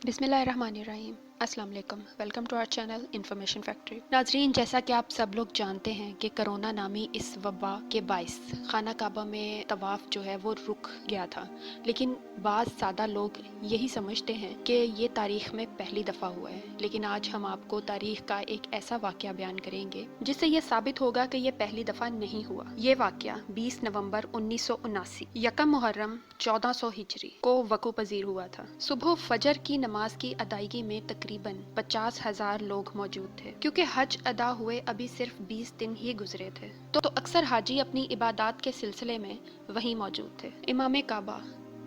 بسم اللہ الرحمن الرحیم۔ السلام علیکم، welcome to our channel Information Factory. ناظرین، جیسا کہ آپ سب لوگ جانتے ہیں کہ کرونا نامی اس وبا کے باعث خانہ کعبہ میں طواف جو ہے وہ رک گیا تھا، لیکن بعض سادہ لوگ یہی سمجھتے ہیں کہ یہ تاریخ میں پہلی دفعہ ہوا ہے، لیکن آج ہم آپ کو تاریخ کا ایک ایسا واقعہ بیان کریں گے جس سے یہ ثابت ہوگا کہ یہ پہلی دفعہ نہیں ہوا۔ یہ واقعہ 20 نومبر 1979 یکم محرم 1400 ہجری کو وقوع پذیر ہوا تھا۔ صبح فجر کی نماز کی ادائیگی میں تقریباً 50,000 لوگ موجود تھے، کیونکہ حج ادا ہوئے ابھی صرف 20 دن ہی گزرے تھے، تو اکثر حاجی اپنی عبادات کے سلسلے میں وہیں موجود تھے۔ امام کعبہ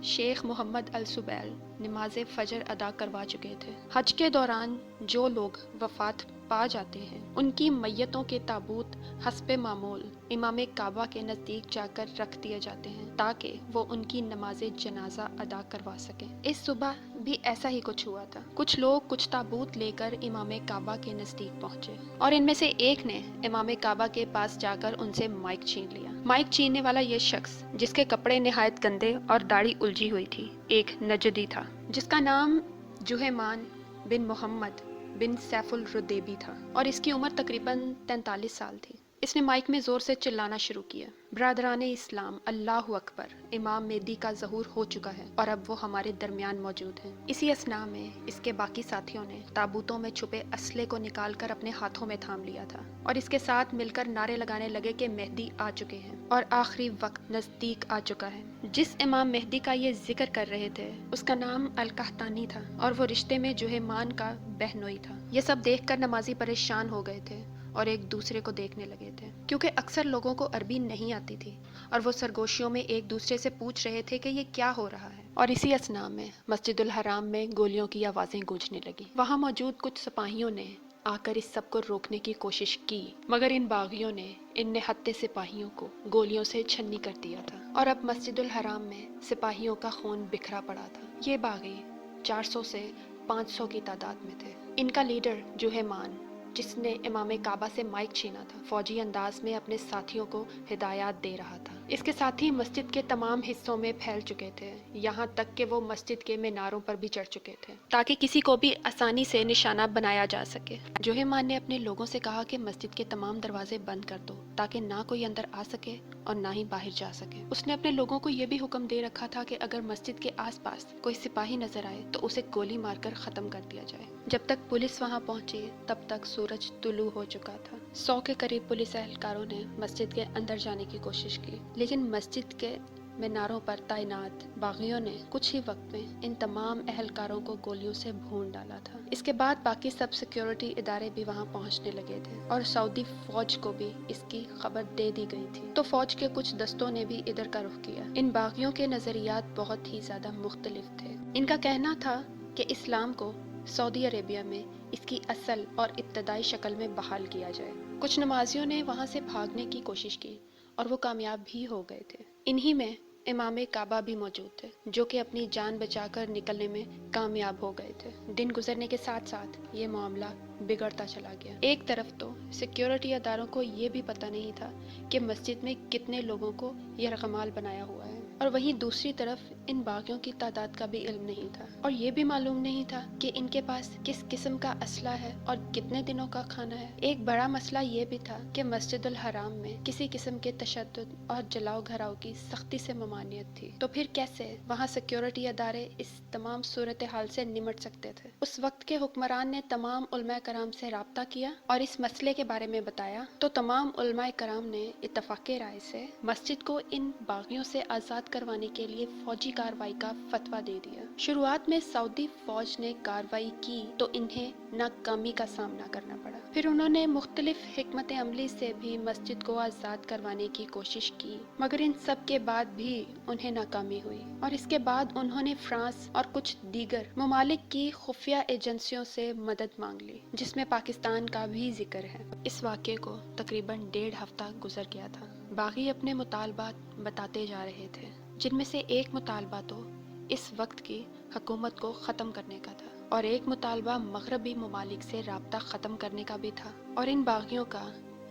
شیخ محمد السبیل نماز فجر ادا کروا چکے تھے۔ حج کے دوران جو لوگ وفات پا جاتے ہیں ان کی میتوں کے تابوت حسب معمول امام کعبہ کے نزدیک جا کر رکھ دیے جاتے ہیں تاکہ وہ ان کی نماز جنازہ ادا کروا سکیں۔ اس صبح بھی ایسا ہی کچھ ہوا تھا۔ کچھ لوگ کچھ تابوت لے کر امام کعبہ کے نزدیک پہنچے اور ان میں سے ایک نے امام کعبہ کے پاس جا کر ان سے مائک چھین لیا۔ مائک چھیننے والا یہ شخص، جس کے کپڑے نہایت گندے اور داڑھی الجھی ہوئی تھی، ایک نجدی تھا جس کا نام جوہمان بن محمد بن سیف الردیبی تھا اور اس کی عمر تقریباً 43 سال تھی۔ اس نے مائک میں زور سے چلانا شروع کیا، برادران اسلام، اللہ اکبر، امام مہدی کا ظہور ہو چکا ہے اور اب وہ ہمارے درمیان موجود ہیں۔ اسی اثناء میں اس کے باقی ساتھیوں نے تابوتوں میں چھپے اسلحے کو نکال کر اپنے ہاتھوں میں تھام لیا تھا اور اس کے ساتھ مل کر نعرے لگانے لگے کہ مہدی آ چکے ہیں اور آخری وقت نزدیک آ چکا ہے۔ جس امام مہدی کا یہ ذکر کر رہے تھے اس کا نام القحطانی تھا اور وہ رشتے میں جوہمان کا بہنوئی تھا۔ یہ سب دیکھ کر نمازی پریشان ہو گئے تھے اور ایک دوسرے کو دیکھنے لگے تھے، کیونکہ اکثر لوگوں کو عربی نہیں آتی تھی اور وہ سرگوشیوں میں ایک دوسرے سے پوچھ رہے تھے کہ یہ کیا ہو رہا ہے۔ اور اسی اثناء میں مسجد الحرام میں گولیوں کی آوازیں گونجنے لگی۔ وہاں موجود کچھ سپاہیوں نے آ کر اس سب کو روکنے کی کوشش کی، مگر ان باغیوں نے ان نہتے سپاہیوں کو گولیوں سے چھنی کر دیا تھا اور اب مسجد الحرام میں سپاہیوں کا خون بکھرا پڑا تھا۔ یہ باغی 400 سے 500 کی تعداد میں تھے۔ ان کا لیڈر جوہمان، جس نے امام کعبہ سے مائک چھینا تھا، فوجی انداز میں اپنے ساتھیوں کو ہدایات دے رہا تھا۔ اس کے ساتھی مسجد کے تمام حصوں میں پھیل چکے تھے، یہاں تک کہ وہ مسجد کے میناروں پر بھی چڑھ چکے تھے تاکہ کسی کو بھی آسانی سے نشانہ بنایا جا سکے۔ جوہمان نے اپنے لوگوں سے کہا کہ مسجد کے تمام دروازے بند کر دو تاکہ نہ کوئی اندر آ سکے اور نہ ہی باہر جا سکے۔ اس نے اپنے لوگوں کو یہ بھی حکم دے رکھا تھا کہ اگر مسجد کے آس پاس کوئی سپاہی نظر آئے تو اسے گولی مار کر ختم کر دیا جائے۔ جب تک پولیس وہاں پہنچی تب تک سورج طلوع ہو چکا تھا۔ 100 کے قریب پولیس اہلکاروں نے مسجد کے اندر جانے کی کوشش کی، لیکن مسجد کے میناروں پر تعینات باغیوں نے کچھ ہی وقت میں ان تمام اہلکاروں کو گولیوں سے بھون ڈالا تھا۔ اس کے بعد باقی سب سیکیورٹی ادارے بھی وہاں پہنچنے لگے تھے اور سعودی فوج کو بھی اس کی خبر دے دی گئی تھی، تو فوج کے کچھ دستوں نے بھی ادھر کا رخ کیا۔ ان باغیوں کے نظریات بہت ہی زیادہ مختلف تھے۔ ان کا کہنا تھا کہ اسلام کو سعودی عربیہ میں اس کی اصل اور ابتدائی شکل میں بحال کیا جائے۔ کچھ نمازیوں نے وہاں سے بھاگنے کی کوشش کی اور وہ کامیاب بھی ہو گئے تھے۔ انہی میں امام کعبہ بھی موجود تھے، جو کہ اپنی جان بچا کر نکلنے میں کامیاب ہو گئے تھے۔ دن گزرنے کے ساتھ ساتھ یہ معاملہ بگڑتا چلا گیا۔ ایک طرف تو سیکیورٹی اداروں کو یہ بھی پتہ نہیں تھا کہ مسجد میں کتنے لوگوں کو یرغمال بنایا ہوا ہے، اور وہیں دوسری طرف ان باغیوں کی تعداد کا بھی علم نہیں تھا، اور یہ بھی معلوم نہیں تھا کہ ان کے پاس کس قسم کا اسلحہ ہے اور کتنے دنوں کا کھانا ہے۔ ایک بڑا مسئلہ یہ بھی تھا کہ مسجد الحرام میں کسی قسم کے تشدد اور جلاؤ گھراؤ کی سختی سے ممانعت تھی، تو پھر کیسے وہاں سیکیورٹی ادارے اس تمام صورتحال سے نمٹ سکتے تھے؟ اس وقت کے حکمران نے تمام علماء کرام سے رابطہ کیا اور اس مسئلے کے بارے میں بتایا، تو تمام علماء کرام نے اتفاق رائے سے مسجد کو ان باغیوں سے آزاد کروانے کے لیے فوجی کارروائی کا فتویٰ دے دیا۔ شروعات میں سعودی فوج نے کارروائی کی تو انہیں ناکامی کا سامنا کرنا پڑا۔ پھر انہوں نے مختلف حکمت عملی سے بھی مسجد کو آزاد کروانے کی کوشش کی، مگر ان سب کے بعد بھی انہیں ناکامی ہوئی، اور اس کے بعد انہوں نے فرانس اور کچھ دیگر ممالک کی خفیہ ایجنسیوں سے مدد مانگ لی، جس میں پاکستان کا بھی ذکر ہے۔ اس واقعے کو تقریباً 1.5 ہفتہ گزر گیا تھا۔ باغی اپنے مطالبات بتاتے جا رہے تھے، جن میں سے ایک مطالبہ تو اس وقت کی حکومت کو ختم کرنے کا تھا اور ایک مطالبہ مغربی ممالک سے رابطہ ختم کرنے کا بھی تھا، اور ان باغیوں کا